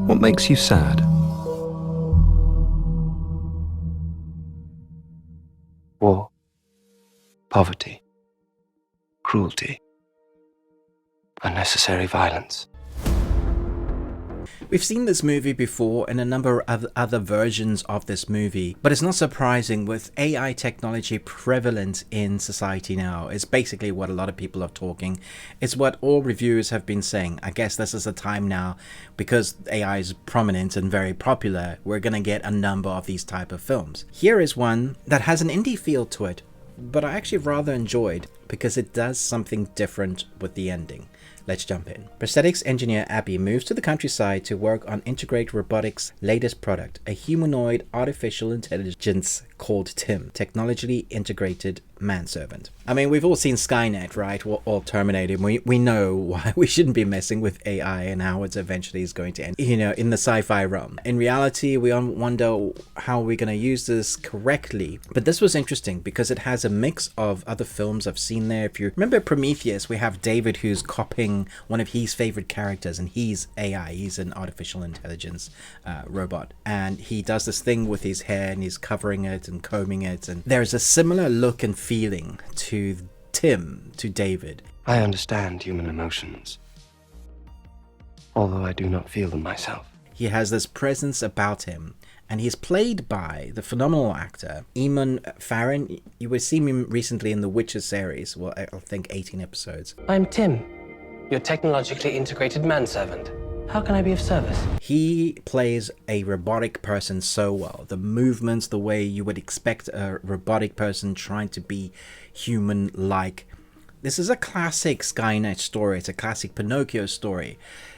What makes you sad? War, poverty, cruelty, unnecessary violence. We've seen this movie before in a number of other versions of this movie, but it's not surprising with AI technology prevalent in society now. It's basically what a lot of people are talking. It's what all reviewers have been saying. I guess this is a time now, because AI is prominent and very popular, we're going to get a number of these type of films. Here is one that has an indie feel to it, but I actually rather enjoyed because it does something different with the ending. Let's jump in. Prosthetics engineer Abby moves to the countryside to work on Integrate Robotics' latest product, a humanoid artificial intelligence called T.I.M, technologically integrated manservant. I mean, we've all seen Skynet, right? Or Terminator. We know why we shouldn't be messing with AI and how it eventually is going to end, you know, in the sci-fi realm. In reality, we wonder how we're going to use this correctly. But this was interesting because it has a mix of other films I've seen there. If you remember Prometheus, we have David who's copying one of his favorite characters, and he's AI. He's an artificial intelligence robot. And he does this thing with his hair and he's covering it and combing it. And there's a similar look and feeling to T.I.M, to David. I understand human emotions, although I do not feel them myself. He has this presence about him, and he's played by the phenomenal actor Eamon Farron. You will see him recently in the Witcher series, well, I think 18 episodes. I'm T.I.M, your technologically integrated manservant. How can I be of service? He plays a robotic person so well. The movements, the way you would expect a robotic person trying to be human-like. This is a classic Skynet story. It's a classic Pinocchio story.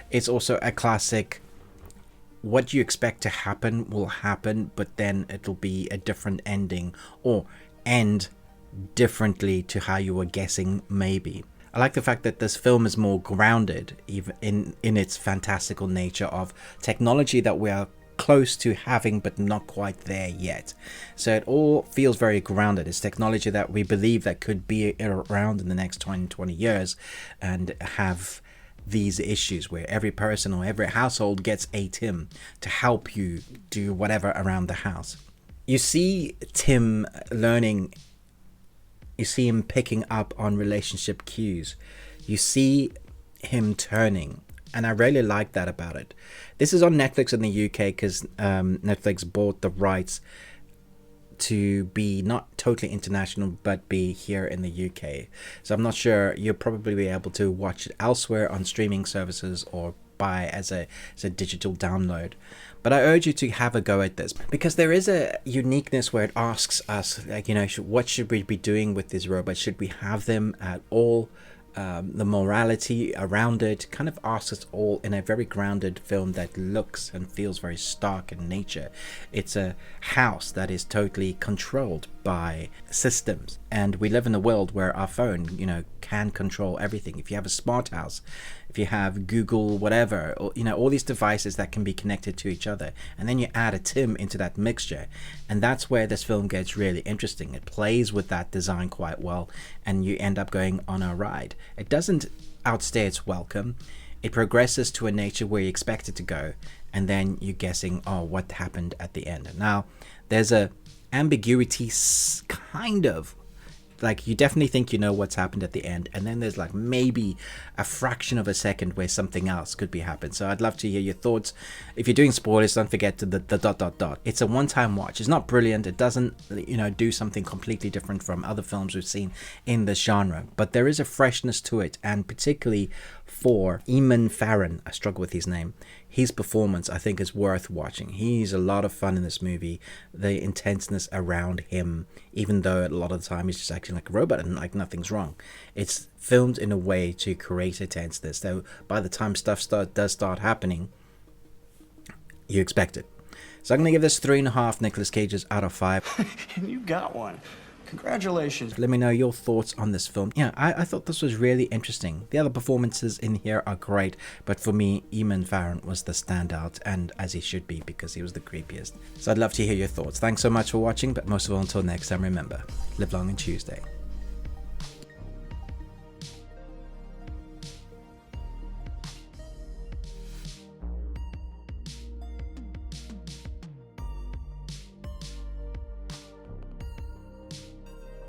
It's also a classic what you expect to happen will happen, but then it'll be a different ending or end differently to how you were guessing maybe. I like the fact that this film is more grounded even in its fantastical nature of technology that we are close to having but not quite there yet. So it all feels very grounded. It's technology that we believe that could be around in the next 20 years and have these issues where every person or every household gets a T.I.M to help you do whatever around the house. You see T.I.M learning. You see him picking up on relationship cues. You see him turning. And I really like that about it. This is on Netflix in the UK because Netflix bought the rights to be not totally international, but be here in the UK. So I'm not sure. You'll probably be able to watch it elsewhere on streaming services or buy as a digital download. But I urge you to have a go at this because there is a uniqueness where it asks us, like, you know, what should we be doing with these robots? Should we have them at all? The morality around it kind of asks us all in a very grounded film that looks and feels very stark in nature. It's a house that is totally controlled by systems, and we live in a world where our phone, you know, can control everything. If you have a smart house, if you have Google whatever, or, you know, all these devices that can be connected to each other, and then you add a T.I.M into that mixture, and that's where this film gets really interesting. It plays with that design quite well, and you end up going on a ride. It doesn't outstay its welcome. It progresses to a nature where you expect it to go, and then you're guessing, oh, what happened at the end. Now there's a ambiguity, kind of like you definitely think you know what's happened at the end, and then there's like maybe a fraction of a second where something else could be happened. So I'd love to hear your thoughts. If you're doing spoilers, don't forget to the ... It's a one-time watch. It's not brilliant. It doesn't, you know, do something completely different from other films we've seen in this genre, but there is a freshness to it, and particularly for Eamon Farron, I struggle with his name, his performance I think is worth watching. He's a lot of fun in this movie. The intenseness around him, even though a lot of the time he's just acting like a robot and like nothing's wrong, it's filmed in a way to create a tenseness, so by the time stuff does start happening, you expect it. So I'm going to give this 3.5 Nicolas Cages out of 5. You got one. Congratulations. Let me know your thoughts on this film. Yeah, I thought this was really interesting. The other performances in here are great, but for me, Eamon Farron was the standout, and as he should be because he was the creepiest. So I'd love to hear your thoughts. Thanks so much for watching, but most of all, until next time, remember, live long and Tuesday.